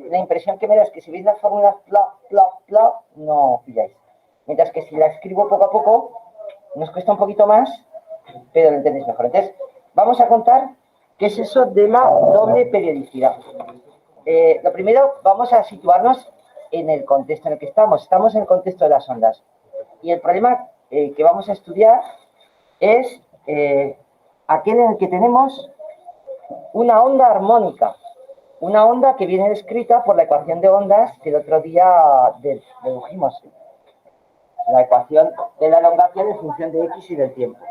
la impresión que me da es que si veis las fórmulas no pilláis. Mientras que si la escribo poco a poco, nos cuesta un poquito más, pero lo entendéis mejor. Entonces, vamos a contar qué es eso de la doble periodicidad. Lo primero, vamos a situarnos en el contexto en el que estamos. Estamos en el contexto de las ondas. Y el problema que vamos a estudiar es aquel en el que tenemos una onda armónica. Una onda que viene descrita por la ecuación de ondas que el otro día dedujimos. La ecuación de la elongación en función de x y del tiempo.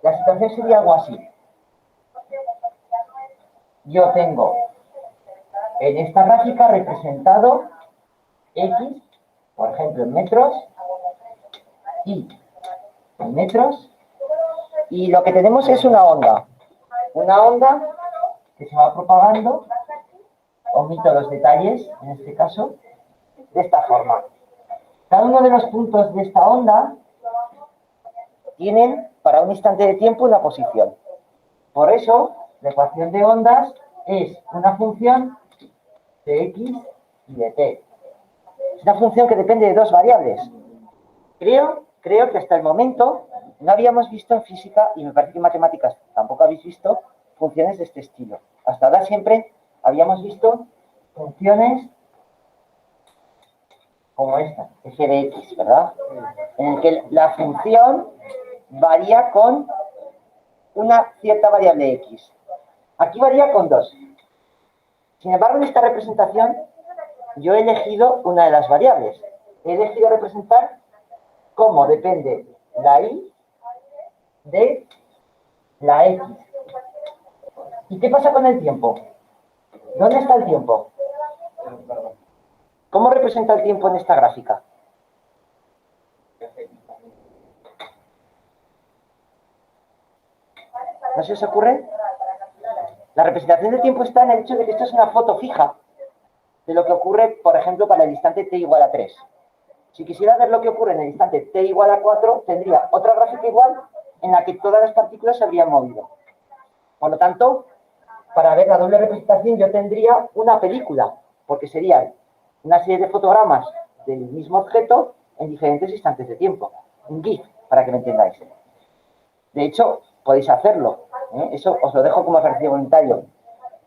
La situación sería algo así. Yo tengo en esta gráfica representado x, por ejemplo, en metros, y en metros, y lo que tenemos es una onda. Una onda que se va propagando, omito los detalles, en este caso, de esta forma. Cada uno de los puntos de esta onda tienen para un instante de tiempo una posición. Por eso, la ecuación de ondas es una función de x y de t. Es una función que depende de dos variables. Creo que hasta el momento no habíamos visto en física, y me parece que en matemáticas tampoco habéis visto, funciones de este estilo. Hasta ahora siempre habíamos visto funciones como esta, f de x, ¿verdad? En el que la función varía con una cierta variable x. Aquí varía con dos. Sin embargo, en esta representación yo he elegido una de las variables. He elegido representar cómo depende la y de la x. ¿Y qué pasa con el tiempo? ¿Dónde está el tiempo? ¿Cómo representa el tiempo en esta gráfica? ¿No se os ocurre? La representación del tiempo está en el hecho de que esto es una foto fija de lo que ocurre, por ejemplo, para el instante t igual a 3. Si quisiera ver lo que ocurre en el instante t igual a 4, tendría otra gráfica igual en la que todas las partículas se habrían movido. Por lo tanto, para ver la doble representación yo tendría una película, porque serían una serie de fotogramas del mismo objeto en diferentes instantes de tiempo. Un GIF, para que me entendáis. De hecho, podéis hacerlo. Eso os lo dejo como ejercicio voluntario.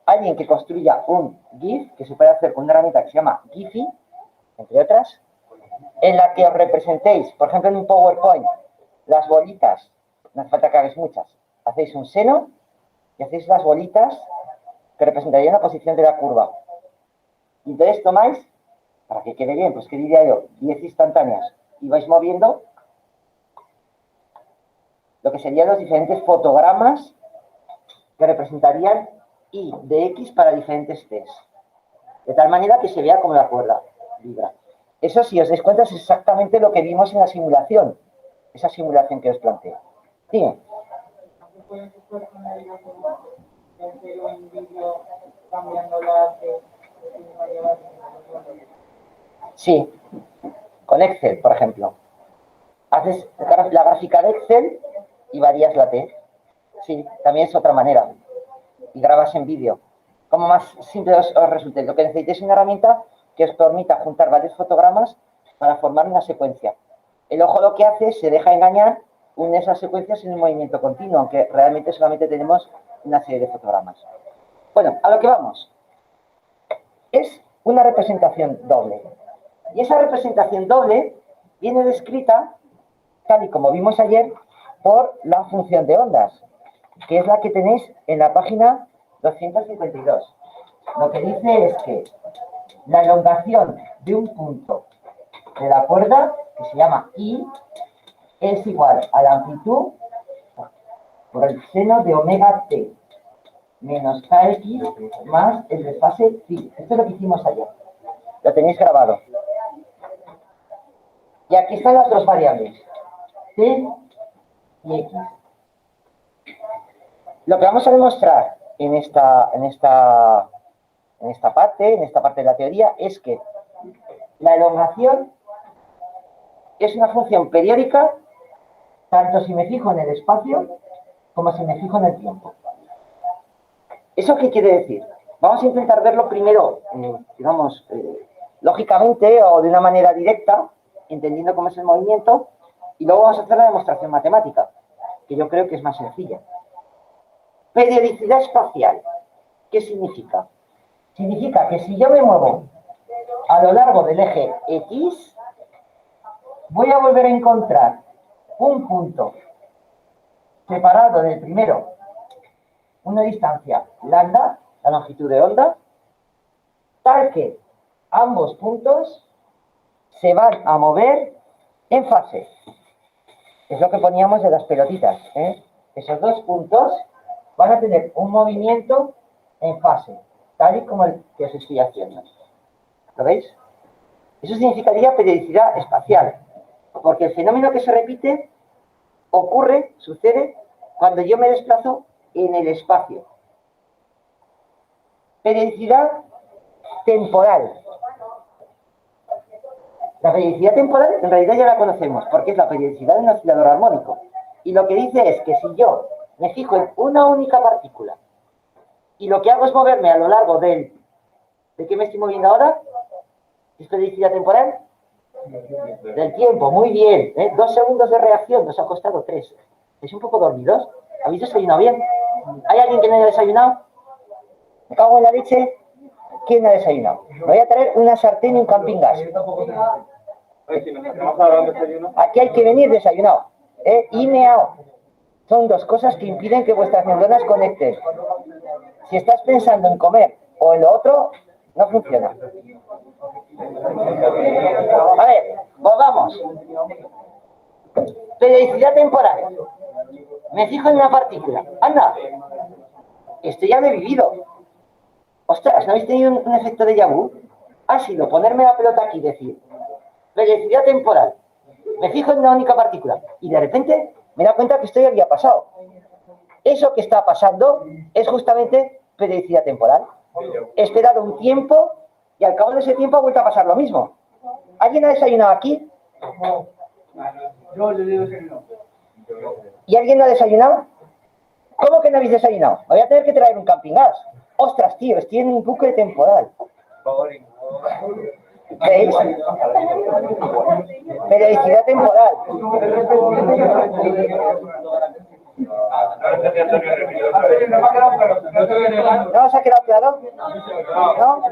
Alguien que construya un GIF, que se puede hacer con una herramienta que se llama Giphy, entre otras, en la que os representéis, por ejemplo, en un PowerPoint, las bolitas, no hace falta que hagáis muchas, hacéis un seno y hacéis las bolitas que representarían la posición de la curva. Y entonces tomáis, para que quede bien, pues que diría yo, 10 instantáneas, y vais moviendo lo que serían los diferentes fotogramas que representarían y de x para diferentes t's. De tal manera que se vea como la cuerda vibra. Eso, si os dais cuenta, es exactamente lo que vimos en la simulación. Esa simulación que os planteo. Dime. Sí, con Excel, por ejemplo. Haces la gráfica de Excel y varías la T. Sí, también es otra manera. Y grabas en vídeo. Como más simple os resulte. Lo que necesitéis es una herramienta que os permita juntar varios fotogramas para formar una secuencia. El ojo lo que hace es se deja engañar, une esas secuencias en un movimiento continuo, aunque realmente solamente tenemos una serie de fotogramas. Bueno, a lo que vamos. Es una representación doble. Y esa representación doble viene descrita, tal y como vimos ayer, por la función de ondas, que es la que tenéis en la página 252. Lo que dice es que la elongación de un punto de la cuerda, que se llama I, es igual a la amplitud por el seno de omega t menos kx más el desfase phi. Esto es lo que hicimos ayer. Lo tenéis grabado. Y aquí están las dos variables, t y x. Lo que vamos a demostrar en esta parte de la teoría, es que la elongación es una función periódica tanto si me fijo en el espacio como si me fijo en el tiempo. ¿Eso qué quiere decir? Vamos a intentar verlo primero, digamos, lógicamente o de una manera directa, entendiendo cómo es el movimiento, y luego vamos a hacer la demostración matemática, que yo creo que es más sencilla. Periodicidad espacial. ¿Qué significa? Significa que si yo me muevo a lo largo del eje X, voy a volver a encontrar un punto separado del primero, una distancia lambda, la longitud de onda, tal que ambos puntos se van a mover en fase. Es lo que poníamos de las pelotitas, ¿eh? Esos dos puntos van a tener un movimiento en fase, tal y como el que os estoy haciendo. ¿Lo veis? Eso significaría periodicidad espacial, porque el fenómeno que se repite sucede cuando yo me desplazo en el espacio. Periodicidad temporal. La periodicidad temporal en realidad ya la conocemos, porque es la periodicidad de un oscilador armónico. Y lo que dice es que si yo me fijo en una única partícula y lo que hago es moverme a lo largo ¿de qué me estoy moviendo ahora? ¿Es periodicidad temporal? Del tiempo, muy bien. 2 segundos de reacción, nos ha costado 3. ¿Es un poco dormidos? ¿Habéis desayunado bien? ¿Hay alguien que no haya desayunado? ¿Me cago en la leche? ¿Quién no ha desayunado? Me voy a traer una sartén y un camping gas. Aquí hay que venir desayunado. Y meao. Son dos cosas que impiden que vuestras neuronas conecten. Si estás pensando en comer o en lo otro, no funciona. A ver, volvamos. Periodicidad temporal. Me fijo en una partícula. Anda, esto ya lo he vivido. Ostras, ¿no habéis tenido un efecto de déjà vu? Ha sido ponerme la pelota aquí y decir, periodicidad temporal. Me fijo en una única partícula y de repente me da cuenta que esto ya había pasado. Eso que está pasando es justamente periodicidad temporal. He esperado un tiempo y al cabo de ese tiempo ha vuelto a pasar lo mismo. ¿Alguien ha desayunado aquí? Yo he desayunado. ¿Y alguien no ha desayunado? ¿Cómo que no habéis desayunado? Voy a tener que traer un camping gas. Ostras, tío, estoy en un bucle temporal. ¿Veis? Periodicidad temporal. ¿No os ha quedado claro? ¿No?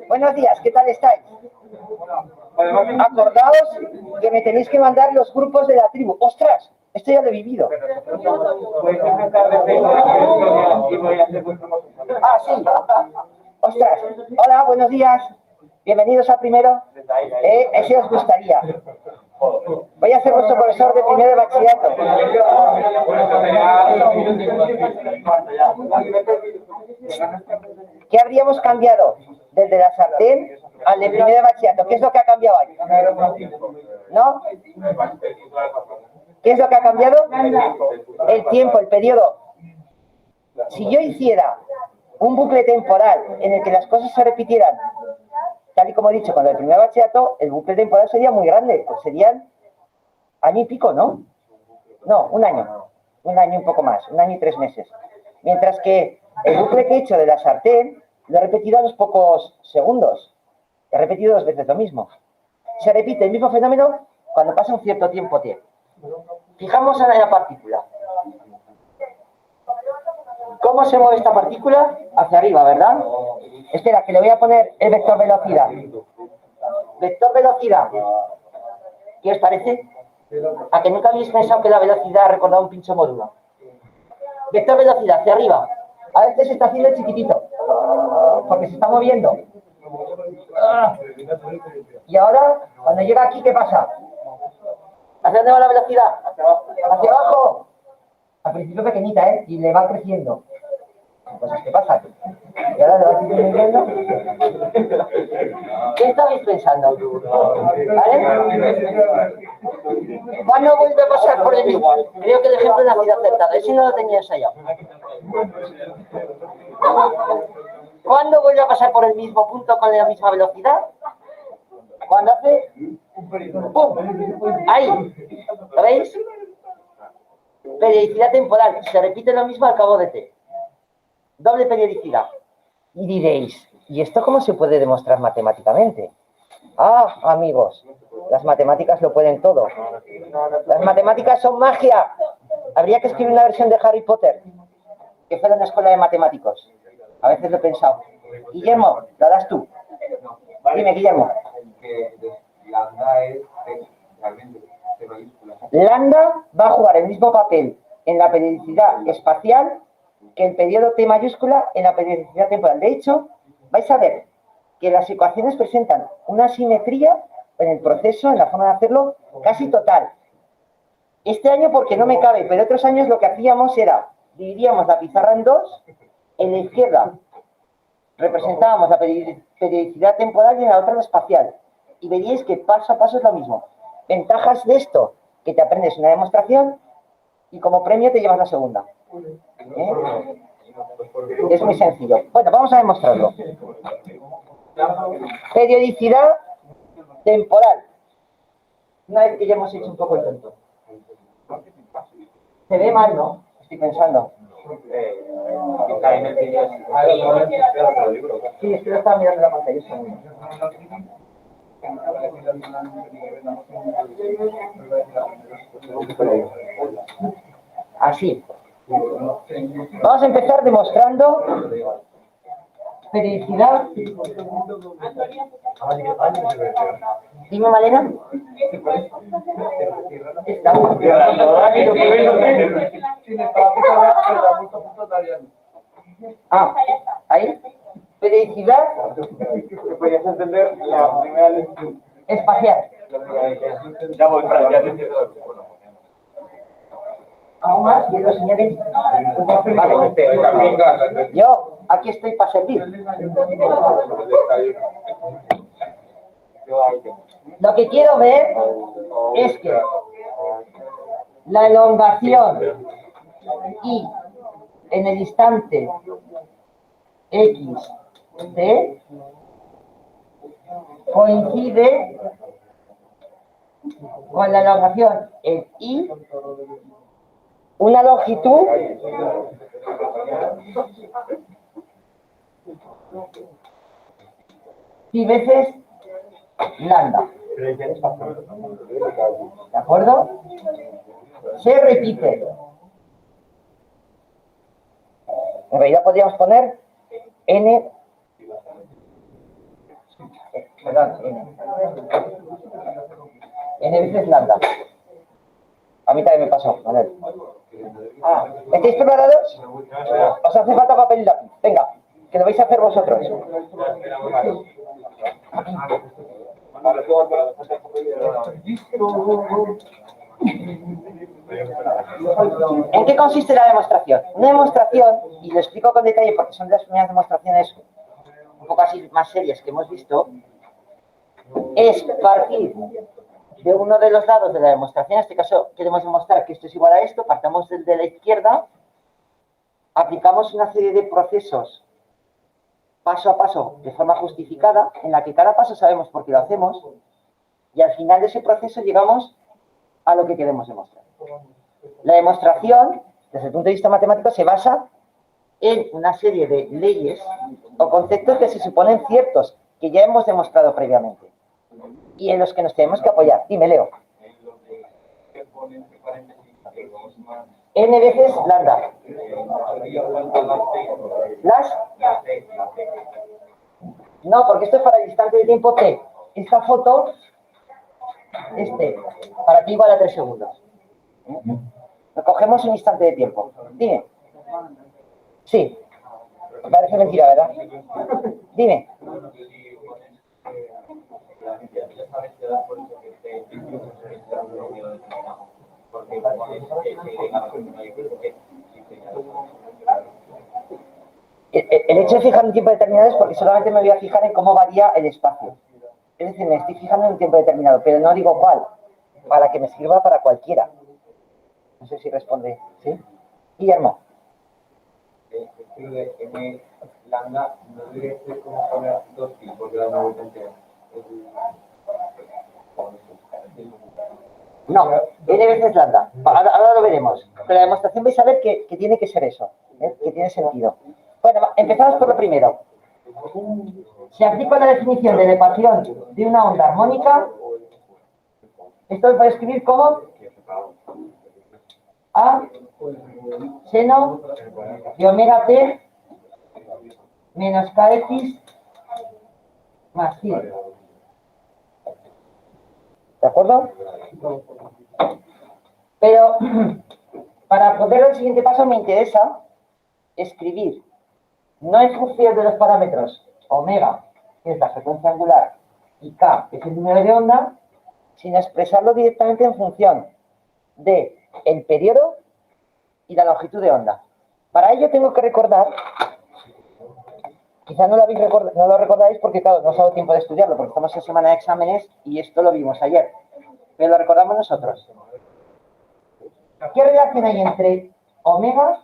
Buenos días, ¿qué tal estáis? Acordaos que me tenéis que mandar los grupos de la tribu. ¡Ostras! Esto ya lo he vivido. Ah, sí. Ostras. Hola, buenos días. Bienvenidos a primero. Ese os gustaría. Voy a ser vuestro profesor de primero de bachillerato. ¿Qué habríamos cambiado desde la sartén al de primero de bachillerato? ¿Qué es lo que ha cambiado ahí? ¿No? ¿Qué es lo que ha cambiado? El tiempo, el periodo. Si yo hiciera un bucle temporal en el que las cosas se repitieran, tal y como he dicho, con el primer bachillerato, el bucle temporal sería muy grande, pues serían año y pico, ¿no? No, un año y un poco más, 1 año y 3 meses. Mientras que el bucle que he hecho de la sartén lo he repetido a los pocos segundos. He repetido 2 veces lo mismo. Se repite el mismo fenómeno cuando pasa un cierto tiempo T. Fijamos en la partícula. ¿Cómo se mueve esta partícula? Hacia arriba, ¿verdad? Espera, que le voy a poner el vector velocidad. Vector velocidad. ¿Qué os parece? ¿A que nunca habéis pensado que la velocidad ha recordado un pincho módulo? Vector velocidad, hacia arriba. A veces se está haciendo chiquitito, porque se está moviendo. Y ahora, cuando llega aquí, ¿qué pasa? ¿Hacia dónde va la velocidad? ¿Hacia abajo? Al principio pequeñita, ¿eh? Y le va creciendo. Cosas que pasan. Y ahora le va disminuyendo. ¿Qué estabais pensando? ¿Vale? ¿Cuándo vuelve a pasar por el mismo? Creo que el ejemplo no ha sido acertado. Ese no lo tenía ensayado. ¿Cuándo vuelve a pasar por el mismo punto con la misma velocidad? Cuando hace ¡pum! Ahí. ¿Lo veis? Periodicidad temporal. Se repite lo mismo al cabo de t. Doble periodicidad. Y diréis, ¿y esto cómo se puede demostrar matemáticamente? Ah, amigos, las matemáticas lo pueden todo. Las matemáticas son magia. Habría que escribir una versión de Harry Potter que fuera una escuela de matemáticos. A veces lo he pensado. Guillermo, lo harás tú. Dime, Guillermo. Lambda va a jugar el mismo papel en la periodicidad espacial que el periodo T mayúscula en la periodicidad temporal. De hecho, vais a ver que las ecuaciones presentan una simetría en el proceso, en la forma de hacerlo, casi total. Este año porque no me cabe, pero otros años lo que hacíamos era, dividíamos la pizarra en dos, en la izquierda representábamos la periodicidad temporal y en la otra la espacial. Y veríais que paso a paso es lo mismo. Ventajas de esto, que te aprendes una demostración y como premio te llevas la segunda. Es muy sencillo. Bueno, vamos a demostrarlo. Periodicidad temporal. Una vez que ya hemos hecho un poco el tonto. Se ve mal, ¿no? Estoy pensando. Sí, es que lo estaba mirando en la pantalla. Así. Vamos a empezar demostrando periodicidad. Dime, Malena. Ah, ahí. Periodicidad. Podrías entender la primera lección. Espacial. Ya voy, ya te entiendo. ¿Algo más? ¿Quiero, señores? Vale. Yo aquí estoy para servir. Lo que quiero ver es que la elongación y en el instante X de coincide con la elongación en Y, una longitud pi veces lambda. ¿De acuerdo? Se repite. En realidad podríamos poner n, perdón, n veces lambda. A mí también me pasó, a ver. ¿Estáis preparados? Os hace falta papel y lápiz. Venga, que lo vais a hacer vosotros. ¿En qué consiste la demostración? Una demostración, y lo explico con detalle porque son de las primeras demostraciones un poco así más serias que hemos visto, es partir de uno de los lados de la demostración. En este caso queremos demostrar que esto es igual a esto, partamos del de la izquierda, aplicamos una serie de procesos paso a paso de forma justificada, en la que cada paso sabemos por qué lo hacemos, y al final de ese proceso llegamos a lo que queremos demostrar. La demostración, desde el punto de vista matemático, se basa en una serie de leyes o conceptos que se suponen ciertos, que ya hemos demostrado previamente, y en los que nos tenemos que apoyar. Dime, Leo. N veces lambda. ¿Las? No, porque esto es para el instante de tiempo T. Esta foto, para ti igual a 3 segundos. Cogemos un instante de tiempo. Dime. Sí. Parece mentira, ¿verdad? Dime. El hecho de fijar un tiempo determinado es porque solamente me voy a fijar en cómo varía el espacio. Es decir, me estoy fijando en un tiempo determinado, pero no digo cuál, para que me sirva para cualquiera. No sé si responde. ¿Sí? Guillermo. M lambda no debería ser como poner 2pi porque da una vuelta entera. No, n veces lambda. Ahora lo veremos. Pero la demostración vais a ver que tiene que ser eso, que tiene sentido. Bueno, empezamos por lo primero. Si aplico la definición de la ecuación de una onda armónica, esto lo puedo escribir como A seno de omega t menos kx más phi. ¿De acuerdo? Pero para poder dar el siguiente paso me interesa escribir, no en función de los parámetros omega, que es la frecuencia angular, y k, que es el número de onda, sino expresarlo directamente en función de el periodo y la longitud de onda. Para ello tengo que recordar, quizá no lo recordáis porque, claro, no os ha dado tiempo de estudiarlo, porque estamos en semana de exámenes y esto lo vimos ayer, pero lo recordamos nosotros. ¿Qué relación hay entre omega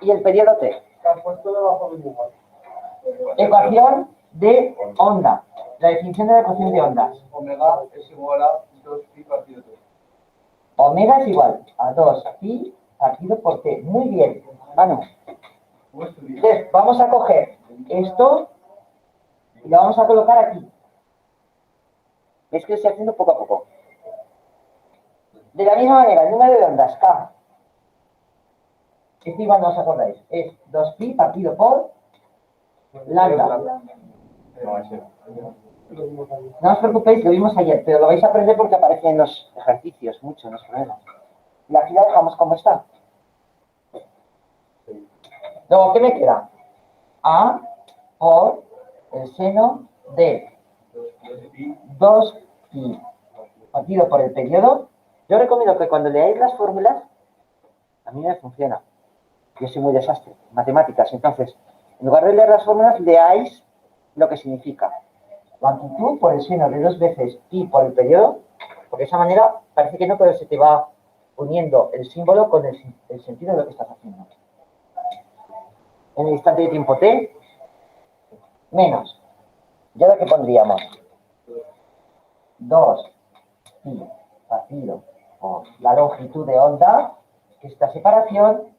y el periodo t? Ecuación de onda. La definición de la ecuación de ondas. Omega es igual a 2pi partido t. Omega es igual a 2pi partido por t. Muy bien, Manu. Entonces, vamos a coger esto y lo vamos a colocar aquí. ¿Veis que lo estoy haciendo poco a poco? De la misma manera, el número de ondas K, esto igual no os acordáis, es 2pi partido por lambda. No os preocupéis, lo vimos ayer, pero lo vais a aprender porque aparece en los ejercicios, mucho en los problemas. Y aquí la dejamos como está. Luego, ¿qué me queda? A por el seno de 2pi partido por el periodo. Yo recomiendo que cuando leáis las fórmulas, a mí me funciona. Yo soy muy desastre en matemáticas, entonces, en lugar de leer las fórmulas, leáis lo que significa. Longitud por el seno de 2 veces pi por el periodo, porque de esa manera parece que no, pero se te va uniendo el símbolo con el sentido de lo que estás haciendo. En el instante de tiempo t, menos. ¿Y ahora qué pondríamos? 2pi partido por la longitud de onda, que esta separación,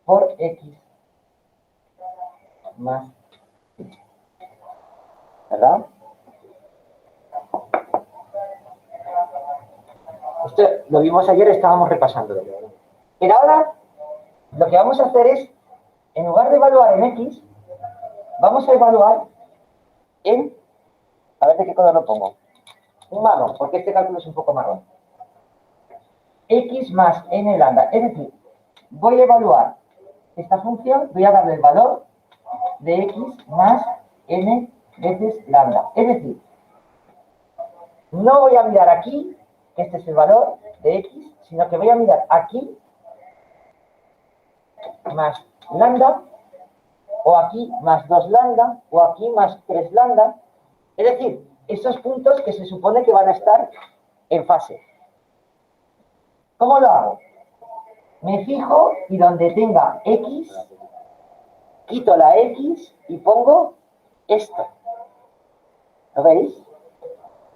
por x más y. ¿Verdad? Esto lo vimos ayer, estábamos repasándolo. Pero ahora lo que vamos a hacer es, en lugar de evaluar en x, vamos a evaluar en, a ver de qué color lo pongo, un marrón, porque este cálculo es un poco marrón. X más n lambda, es decir, voy a evaluar esta función, voy a darle el valor de x más n veces lambda. Es decir, no voy a mirar aquí, que este es el valor de x, sino que voy a mirar aquí más lambda, o aquí más 2 lambda, o aquí más 3 lambda. Es decir, esos puntos que se supone que van a estar en fase. ¿Cómo lo hago? Me fijo y donde tenga x, quito la x y pongo esto. ¿Lo veis?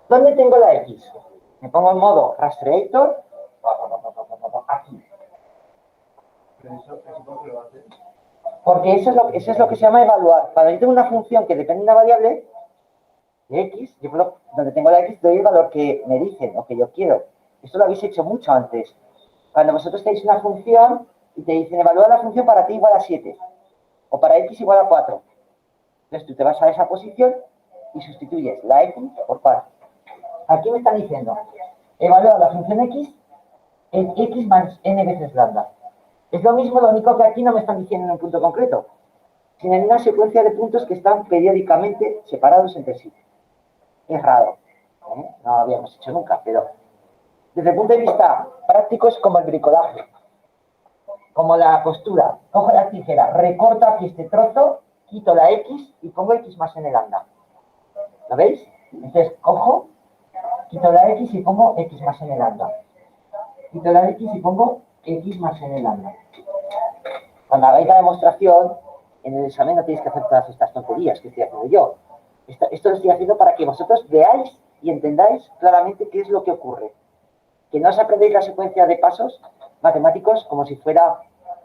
¿Dónde tengo la x? Me pongo en modo rastreator aquí. Porque eso es lo que se llama evaluar. Cuando yo tengo una función que depende de una variable de x, yo donde tengo la x doy el valor que me dicen o que yo quiero. Esto lo habéis hecho mucho antes. Cuando vosotros tenéis una función y te dicen evalúa la función para t igual a 7 o para x igual a 4. Entonces tú te vas a esa posición y sustituyes la x por 4. Aquí me están diciendo evalúa la función x en x más n veces lambda. Es lo mismo, lo único que aquí no me están diciendo en un punto concreto, sino en una secuencia de puntos que están periódicamente separados entre sí. Es raro, ¿eh? No lo habíamos hecho nunca, pero desde el punto de vista práctico es como el bricolaje, como la costura. Cojo la tijera, recorto aquí este trozo, quito la x y pongo x más n lambda. ¿Lo veis? Entonces cojo, quito la x y pongo x más n lambda. Quito la x y pongo x más n lambda. Cuando hagáis la demostración, en el examen no tenéis que hacer todas estas tonterías que estoy haciendo yo. Esto lo estoy haciendo para que vosotros veáis y entendáis claramente qué es lo que ocurre. Que no os aprendéis la secuencia de pasos matemáticos como si fuera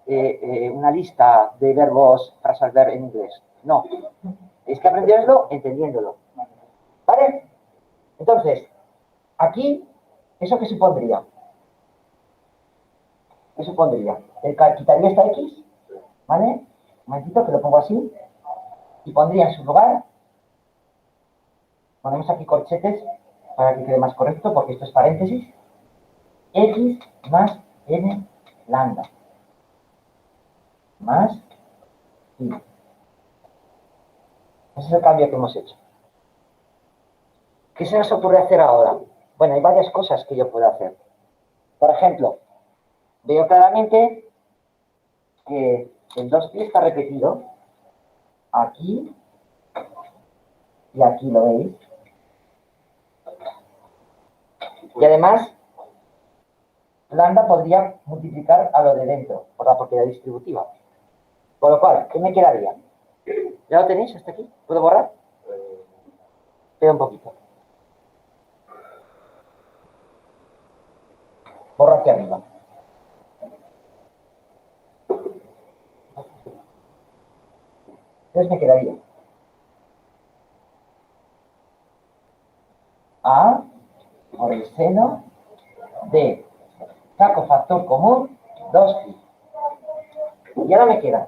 una lista de verbos frasal verb en inglés. No. Es que aprenderlo entendiéndolo. ¿Vale? Entonces, aquí, ¿eso qué supondría? ¿Qué supondría? Quitaría esta X, ¿vale? Un momentito que lo pongo así. Y pondría en su lugar, ponemos aquí corchetes para que quede más correcto, porque esto es paréntesis, X más N lambda más I. Ese es el cambio que hemos hecho. ¿Qué se nos ocurre hacer ahora? Bueno, hay varias cosas que yo puedo hacer. Por ejemplo, veo claramente que el 2pi está repetido aquí y aquí, ¿lo veis? Y además, lambda podría multiplicar a lo de dentro por la propiedad distributiva. Con lo cual, ¿qué me quedaría? ¿Ya lo tenéis hasta aquí? ¿Puedo borrar? Queda un poquito. Borro aquí arriba. Entonces me quedaría A por el seno de, saco factor común, 2pi. Y ahora me queda,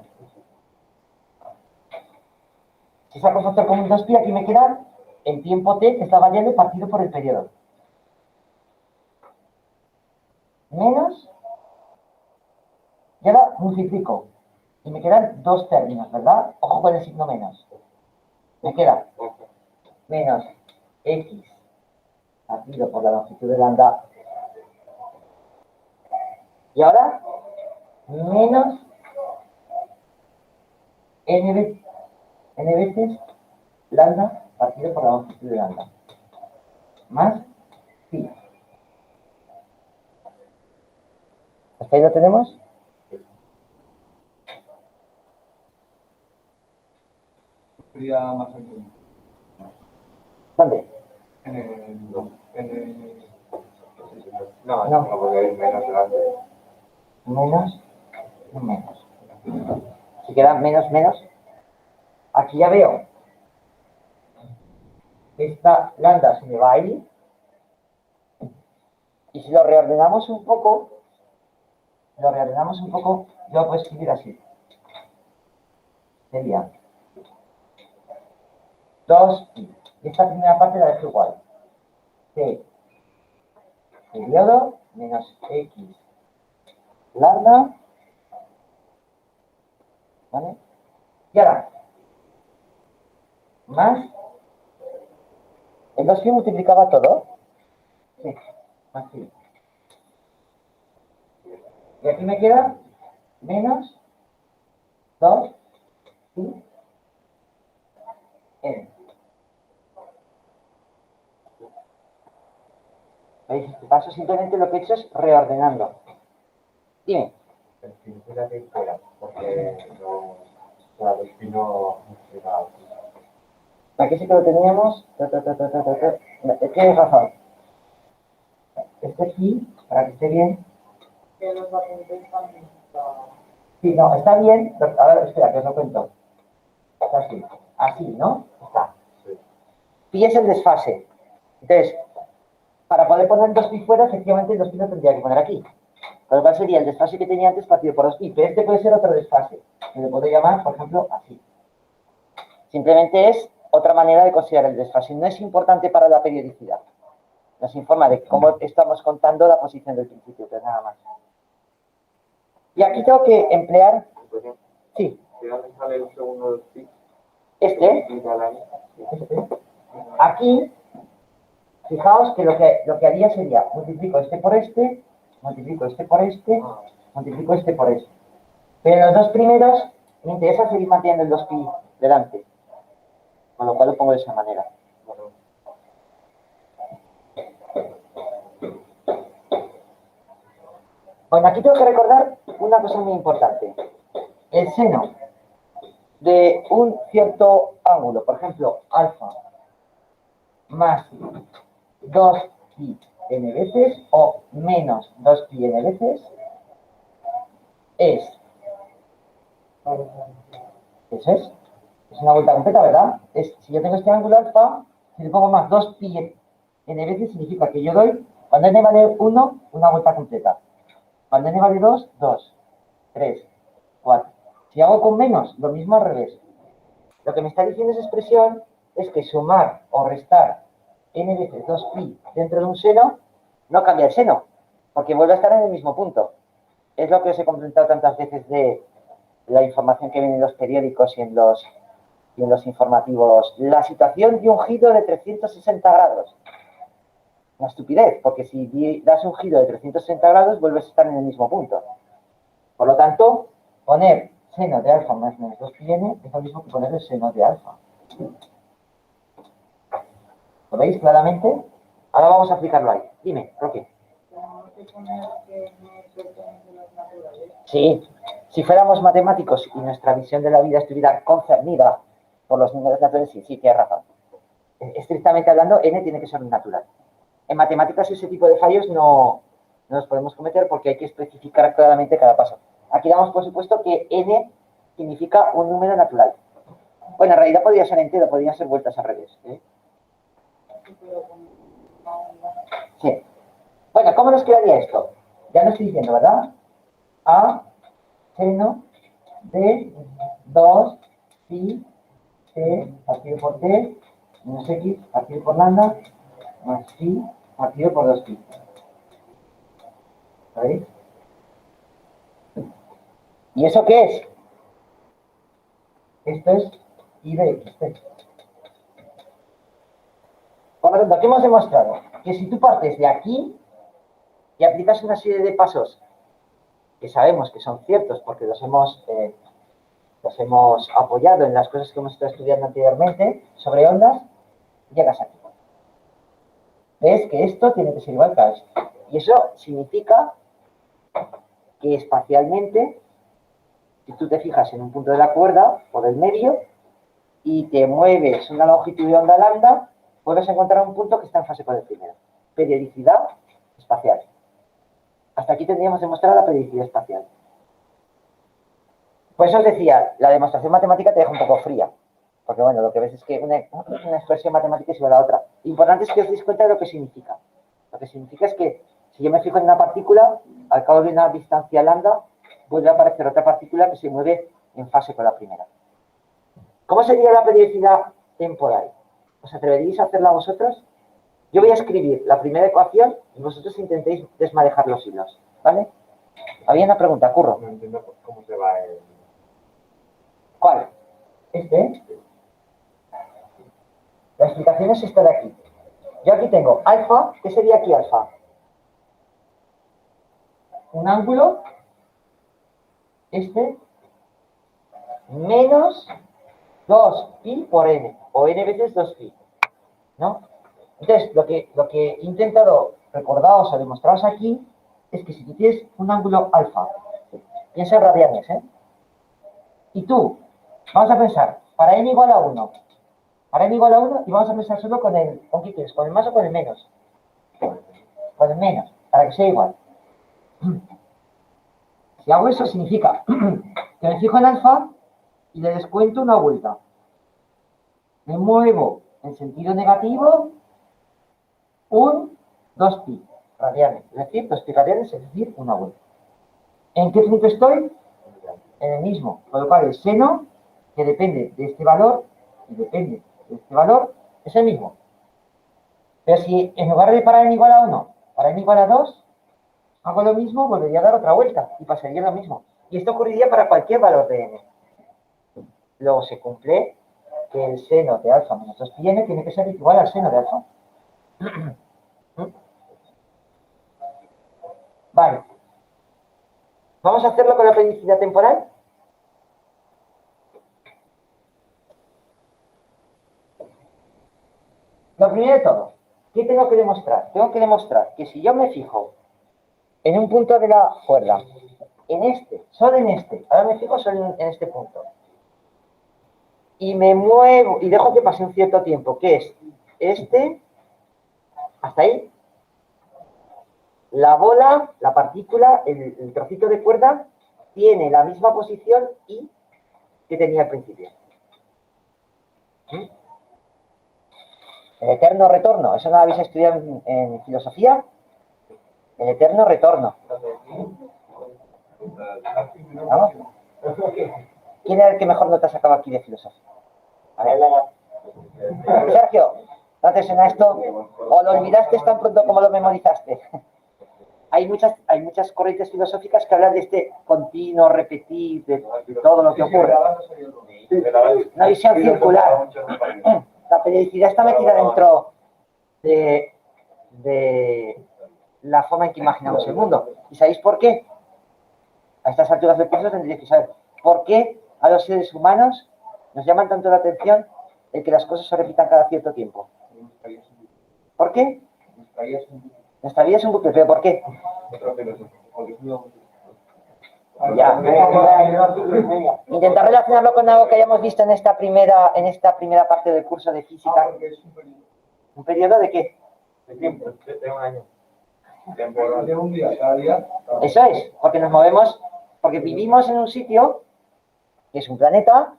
si saco factor común 2pi, aquí me queda el tiempo t, que es la variable partido por el periodo. Menos, y ahora multiplico. Y me quedan dos términos, ¿verdad? Ojo con el signo menos. Me queda menos x partido por la longitud de lambda. Y ahora, menos n veces lambda partido por la longitud de lambda. Más pi. ¿Hasta ahí lo tenemos? Sería más sencillo. ¿Dónde? No, porque hay menos delante. Menos. Si queda menos, menos. Aquí ya veo que esta lambda se me va a ir. Y si lo reordenamos un poco, yo lo puedo escribir así. Sería 2pi. Y esta primera parte la dejo igual. T periodo menos x lambda. ¿Vale? Y ahora, más. ¿El 2pi multiplicaba todo? Sí, más pi. Y aquí me queda menos 2pi n. ¿Veis? Este paso simplemente lo que he hecho es reordenando. Dime. El fin fuera de fuera, porque la del pino se va. Aquí sí que lo teníamos. Tienes razón. Este aquí, para que esté bien. Sí, no, está bien. A ver, espera, que os lo cuento. Está así. Así, ¿no? Está. Pi es el desfase. Entonces, para poder poner 2pi fuera, efectivamente el 2pi lo tendría que poner aquí. Con lo cual sería el desfase que tenía antes partido por 2pi. Pero este puede ser otro desfase. Que le puedo llamar, por ejemplo, así. Simplemente es otra manera de considerar el desfase. No es importante para la periodicidad. Nos informa de cómo estamos contando la posición del principio, pero nada más. Y aquí tengo que emplear... Sí. ¿De dónde sale el segundo pi? Este. Aquí, fijaos que lo que haría sería multiplico este por este, multiplico este por este, multiplico este por este. Pero los dos primeros me interesa seguir manteniendo el 2pi delante. Con lo cual lo pongo de esa manera. Bueno, aquí tengo que recordar una cosa muy importante. El seno de un cierto ángulo, por ejemplo, alfa más 2pi n veces o menos 2pi n veces es Eso es una vuelta completa, ¿verdad? Si yo tengo este ángulo alfa, si le pongo más 2pi n veces, significa que yo doy, cuando n vale 1, una vuelta completa. Cuando n vale 2, 2, 3, 4. Si hago con menos, lo mismo al revés. Lo que me está diciendo esa expresión es que sumar o restar n veces 2pi dentro de un seno no cambia el seno, porque vuelve a estar en el mismo punto. Es lo que os he comentado tantas veces de la información que viene en los periódicos y en los informativos. La situación de un giro de 360 grados. Una estupidez, porque si das un giro de 360 grados, vuelves a estar en el mismo punto. Por lo tanto, poner seno de alfa más menos 2πn es lo mismo que poner el seno de alfa. ¿Lo veis claramente? Ahora vamos a aplicarlo ahí. Dime, Roque. Sí, si fuéramos matemáticos y nuestra visión de la vida estuviera concernida por los números naturales, sí, tienes razón. Estrictamente hablando, n tiene que ser natural. En matemáticas ese tipo de fallos no los podemos cometer porque hay que especificar claramente cada paso. Aquí damos por supuesto que n significa un número natural. Bueno, en realidad podría ser entero, podrían ser vueltas al revés. Sí. Bueno, ¿cómo nos quedaría esto? Ya lo estoy diciendo, ¿verdad? A seno de 2 pi t partido por t menos x partido por lambda más pi partido por 2pi. ¿Veis? ¿Y eso qué es? Esto es I de x. Por lo tanto, ¿qué hemos demostrado? Que si tú partes de aquí y aplicas una serie de pasos que sabemos que son ciertos porque los hemos apoyado en las cosas que hemos estado estudiando anteriormente sobre ondas, llegas aquí. Ves que esto tiene que ser igual que a esto. Y eso significa que espacialmente, si tú te fijas en un punto de la cuerda o del medio y te mueves una longitud de onda lambda, puedes encontrar un punto que está en fase con el primero. Periodicidad espacial. Hasta aquí tendríamos demostrado la periodicidad espacial. Por eso os decía, la demostración matemática te deja un poco fría. Porque, bueno, lo que ves es que una expresión matemática es igual a la otra. Lo importante es que os deis cuenta de lo que significa. Lo que significa es que si yo me fijo en una partícula, al cabo de una distancia lambda, vuelve a aparecer otra partícula que se mueve en fase con la primera. ¿Cómo sería la periodicidad temporal? ¿Os atreveríais a hacerla vosotros? Yo voy a escribir la primera ecuación y vosotros intentéis desmadejar los hilos, ¿vale? Había una pregunta, Curro. No entiendo cómo se va el... ¿Cuál? ¿Este? La explicación es esta de aquí. Yo aquí tengo alfa. ¿Qué sería aquí alfa? Un ángulo, menos 2pi por n, o n veces 2pi, ¿no? Entonces, lo que he intentado recordaros o demostraros aquí es que si tú tienes un ángulo alfa, piensa en radianes, y tú, vamos a pensar, para n igual a 1, y vamos a pensar solo ¿con qué quieres? ¿Con el más o con el menos? Con el menos, para que sea igual. Si hago eso, significa que me fijo en alfa y le descuento una vuelta. Me muevo en sentido negativo un 2pi radianes. Es decir, 2pi radianes, es decir, una vuelta. ¿En qué punto estoy? En el mismo. Con lo cual, el seno, que depende de este valor, es el mismo. Pero si en lugar de para n igual a 1, para n igual a 2, hago lo mismo, volvería a dar otra vuelta y pasaría lo mismo. Y esto ocurriría para cualquier valor de n. Luego se cumple que el seno de alfa menos 2pi n tiene que ser igual al seno de alfa. Vale. ¿Vamos a hacerlo con la periodicidad temporal? Lo primero de todo, ¿qué tengo que demostrar? Tengo que demostrar que si yo me fijo en un punto de la cuerda, solo en este, ahora me fijo solo en este punto, y me muevo y dejo que pase un cierto tiempo, que es hasta ahí, la bola, la partícula, el trocito de cuerda, tiene la misma posición y que tenía al principio. El eterno retorno, ¿eso no lo habéis estudiado en filosofía? El eterno retorno. ¿No? ¿Quién era el que mejor nota sacaba aquí de filosofía? A ver. Sergio, ¿no te suena esto? ¿O lo olvidaste tan pronto como lo memorizaste? Hay muchas corrientes filosóficas que hablan de este continuo repetir de todo lo que ocurre. Una visión circular. La periodicidad está metida dentro de la forma en que imaginamos el mundo. ¿Y sabéis por qué? A estas alturas del curso tendréis que saber por qué a los seres humanos nos llaman tanto la atención el que las cosas se repitan cada cierto tiempo. ¿Por qué? Nuestra vida es un bucle, ¿pero por qué? Ya. Intentar relacionarlo con algo que hayamos visto en esta primera parte del curso de física. ¿Un periodo de qué? De tiempo, de un año. Temporal. De un día, cada día. Eso es, porque nos movemos, porque vivimos en un sitio que es un planeta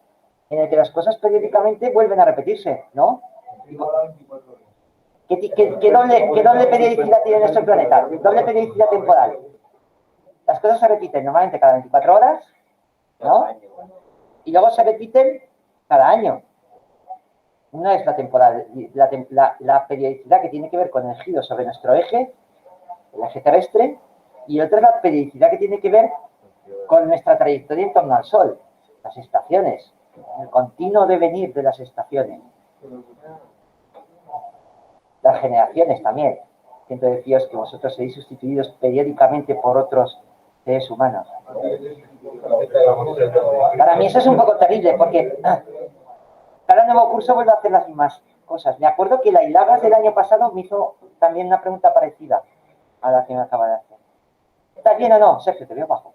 en el que las cosas periódicamente vuelven a repetirse, ¿no? ¿Qué doble periodicidad tiene nuestro planeta? Doble periodicidad temporal. Las cosas se repiten normalmente cada 24 horas, ¿no? Y luego se repiten cada año. Una es la temporal, la periodicidad que tiene que ver con el giro sobre nuestro eje, el eje terrestre, y otra es la periodicidad que tiene que ver con nuestra trayectoria en torno al Sol, las estaciones, el continuo devenir de las estaciones. Las generaciones también. Siento deciros que vosotros seréis sustituidos periódicamente por otros seres humanos. Para mí eso es un poco terrible, porque cada nuevo curso vuelve a hacer las mismas cosas. Me acuerdo que la Ilagas del año pasado me hizo también una pregunta parecida a la que me acaba de hacer. ¿Estás bien o no? Sergio, te veo bajo.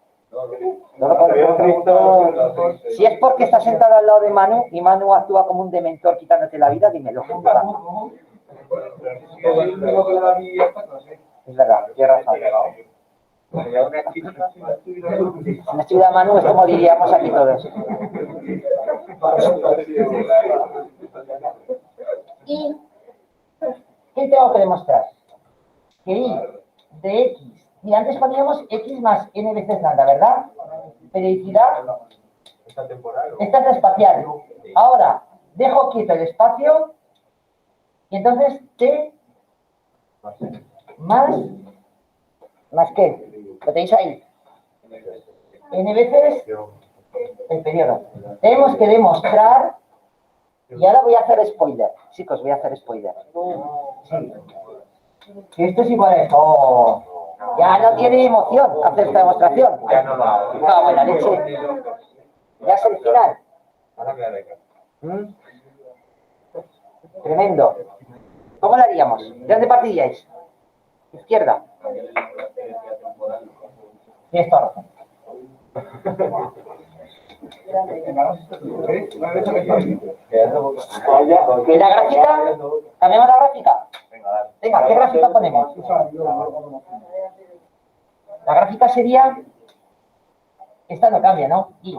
Si es porque estás sentado al lado de Manu y Manu actúa como un dementor quitándote la vida, dímelo. Es verdad, tienes razón. Si no estuviera Manu es como diríamos aquí todos. ¿Y qué tengo que demostrar? Que y de x, y antes poníamos x más n veces lambda, ¿verdad? Periodicidad. Esta es espacial. Ahora, dejo quieto el espacio y entonces t más qué, lo tenéis ahí, n veces el periodo. Tenemos que demostrar, y ahora voy a hacer spoiler, chicos, voy a hacer spoiler. Sí. Que esto es igual a esto. Oh, ya no tiene emoción hacer esta demostración. Ya no va. No, la leche. Ya es el final. Tremendo. ¿Cómo lo haríamos? ¿De dónde partiríais? Izquierda. Tienes toda razón. ¿Y la gráfica? ¿Cambiamos la gráfica? Venga, ¿qué gráfica ponemos? La gráfica sería... Esta no cambia, ¿no? Y.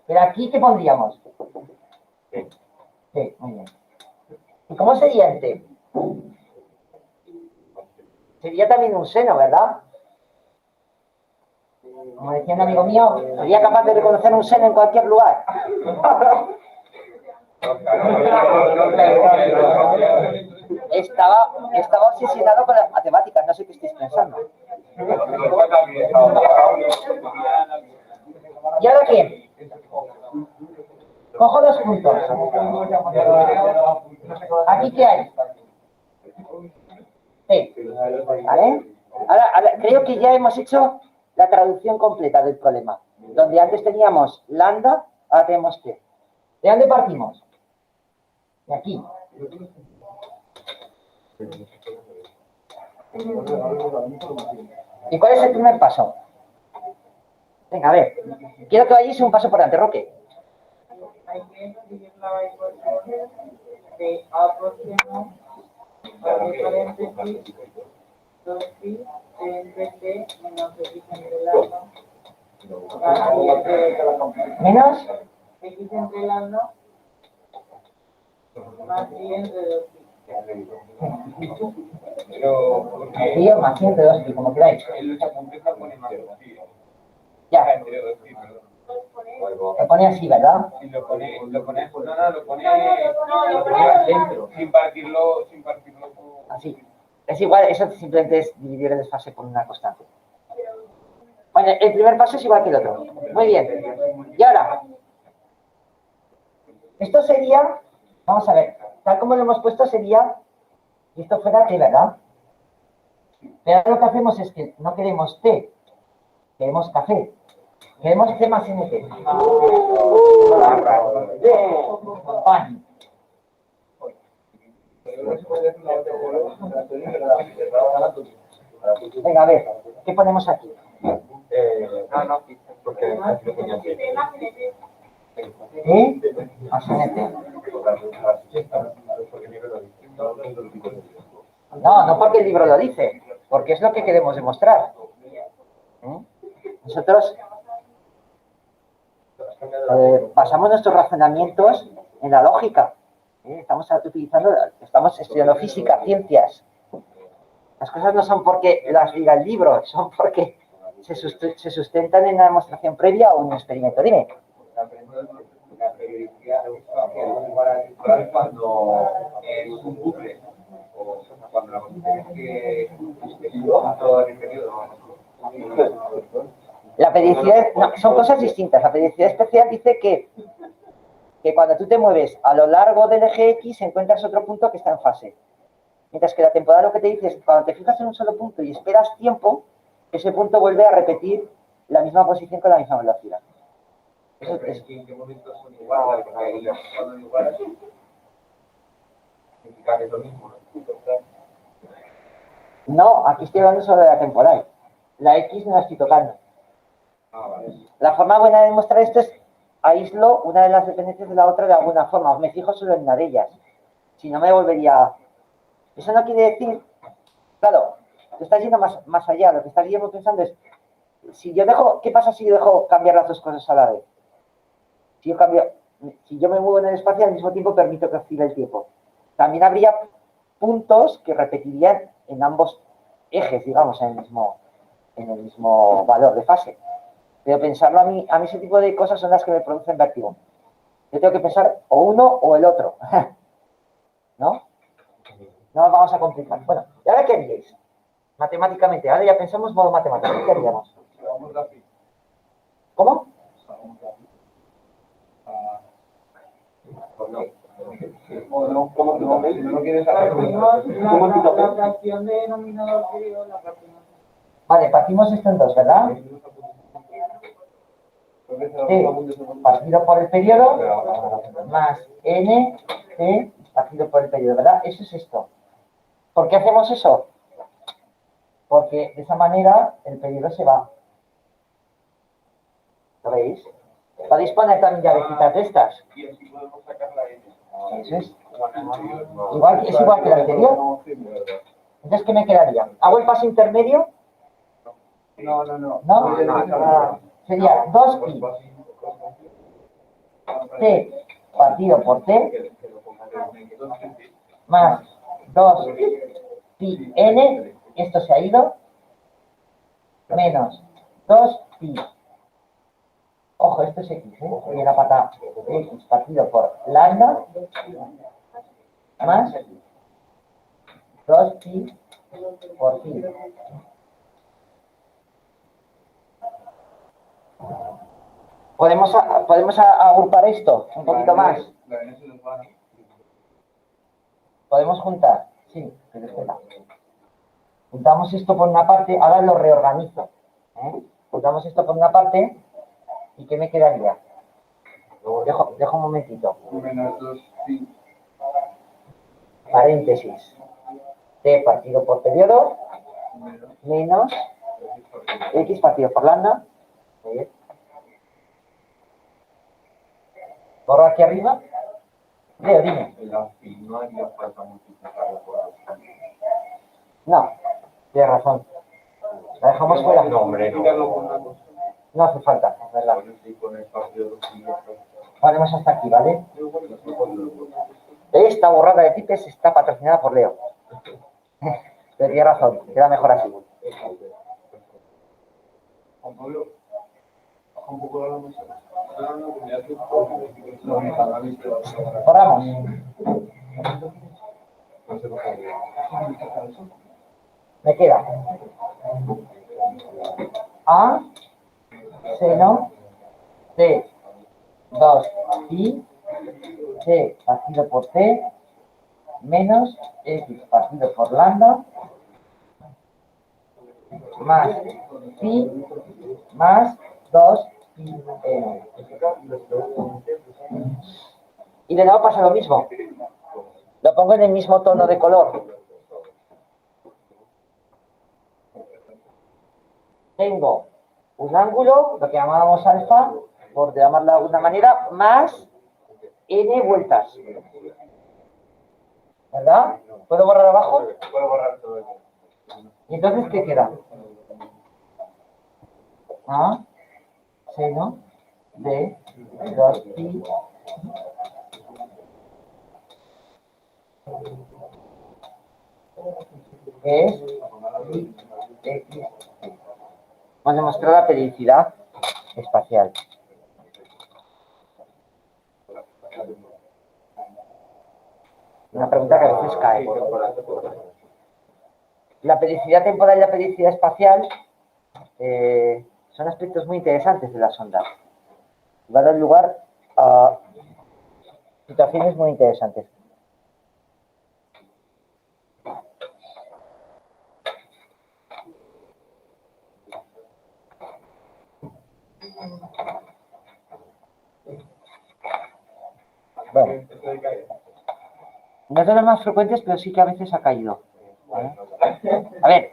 Pero aquí, ¿qué pondríamos? Sí, muy bien. ¿Y cómo sería el T? Sería también un seno, ¿verdad? Como decía un amigo mío, sería capaz de reconocer un seno en cualquier lugar. Estaba obsesionado con las matemáticas, no sé qué estáis pensando. ¿Y ahora qué? Cojo dos puntos. ¿Aquí qué hay? Sí. ¿Vale? Ahora, creo que ya hemos hecho la traducción completa del problema. Donde antes teníamos lambda, ahora tenemos t. ¿De dónde partimos? De aquí. ¿Y cuál es el primer paso? Venga, a ver. Quiero que vayáis un paso por delante, Roque. Hay que escribir la ecuación de a próximo abre paréntesis 2pi entre t menos x en el lado menos X entre lambda más y entre 2pi. Pero, porque Pi más 100 entre 2pi, como queráis. en los apuntes la pone más así. Ya, Entre 2pi, perdón. se pone así, ¿verdad? Y lo pone dentro, sin partirlo por... Así. Es igual, eso simplemente es dividir el desfase por una constante. Bueno, el primer paso es igual que el otro. Muy bien. Y ahora, esto sería, vamos a ver, tal como lo hemos puesto sería, si esto fuera t, ¿verdad? Pero ahora lo que hacemos es que no queremos t, queremos café. Queremos t más nt. Pan. Venga, a ver, ¿qué ponemos aquí? No, porque aquí lo ponía aquí. ¿Eh? Más nt. No, no porque el libro lo dice, porque es lo que queremos demostrar. Nosotros basamos nuestros razonamientos en la lógica. Estamos estudiando física, ciencias. Las cosas no son porque las diga el libro, son porque se sustentan en una demostración previa o un experimento. Dime. La periodicidad cuando es un bucle, o cuando la posición es que todo el periodo. La periodicidad, no, son cosas distintas. La periodicidad especial dice que cuando tú te mueves a lo largo del eje X encuentras otro punto que está en fase. Mientras que la temporal lo que te dice es que cuando te fijas en un solo punto y esperas tiempo, ese punto vuelve a repetir la misma posición con la misma velocidad. Eso es. ¿En qué momentos son iguales? Cuando iguales, significa que es lo mismo, ¿no? No, aquí estoy hablando sobre la temporal. La X no la estoy tocando. Vale. La forma buena de demostrar esto es aíslo una de las dependencias de la otra de alguna forma. Me fijo solo en una de ellas. Si no, me volvería... Eso no quiere decir... Claro, te estás yendo más allá. Lo que estás yendo pensando es... Si yo dejo... ¿Qué pasa si yo dejo cambiar las dos cosas a la vez? Si yo me muevo en el espacio, al mismo tiempo permito que oscile el tiempo. También habría puntos que repetirían en ambos ejes, digamos, en el mismo valor de fase. Pero pensarlo a mí ese tipo de cosas son las que me producen vértigo. Yo tengo que pensar o uno o el otro. ¿No? No nos vamos a complicar. Bueno, ¿y ahora qué haríais? Matemáticamente, ahora ya pensamos modo matemático. ¿Qué haríamos? ¿Cómo? ¿Cómo no quieres hacer? La fracción de denominador periodo la partimos. Vale, partimos esto en dos, ¿verdad? T partido por el periodo más N T partido por el periodo, ¿verdad? Eso es esto. ¿Por qué hacemos eso? Porque de esa manera el periodo se va. ¿Lo veis? Podéis poner también llavecitas de estas. Y así podemos sacar la N. Eso es. Es igual que el anterior. Entonces, ¿qué me quedaría? ¿Hago el paso intermedio? No. ¿No? Sería 2pi T partido por T más 2pi N, esto se ha ido, menos 2pi. Ojo, esto es X, ¿eh? Y la pata X partido por lambda más 2pi por pi. ¿Podemos agrupar esto un poquito más? ¿Podemos juntar? Sí, pero espera. Juntamos esto por una parte, ahora lo reorganizo. Juntamos esto por una parte, ¿y qué me quedaría? Dejo un momentito. Paréntesis. T partido por periodo, menos X partido por lambda. Muy bien. Borro aquí arriba. Leo, dime. No haría falta multiplicarlo por dos. No, tienes razón. La dejamos fuera. No, hombre, no. No hace falta, es verdad. Con el partido de los Ponemos hasta aquí, ¿vale? Esta borrada de tipes está patrocinada por Leo. Pero tiene razón, queda mejor así. Juan Pablo, baja un poco la mesa. Borramos. Me queda A seno de 2pi c partido por t menos x partido por lambda más pi más 2pi n. Y de nuevo pasa lo mismo. Lo pongo en el mismo tono de color. Tengo un ángulo, lo que llamábamos alfa, por llamarlo de alguna manera, más n vueltas. ¿Verdad? ¿Puedo borrar abajo? Puedo borrar todo eso. ¿Y entonces qué queda? A seno de 2pi es x. Vamos a demostrar la periodicidad espacial. Una pregunta que a veces cae. La periodicidad temporal y la periodicidad espacial son aspectos muy interesantes de las ondas. Va a dar lugar a situaciones muy interesantes. Bueno, no es de los más frecuentes, pero sí que a veces ha caído. ¿Vale? A ver,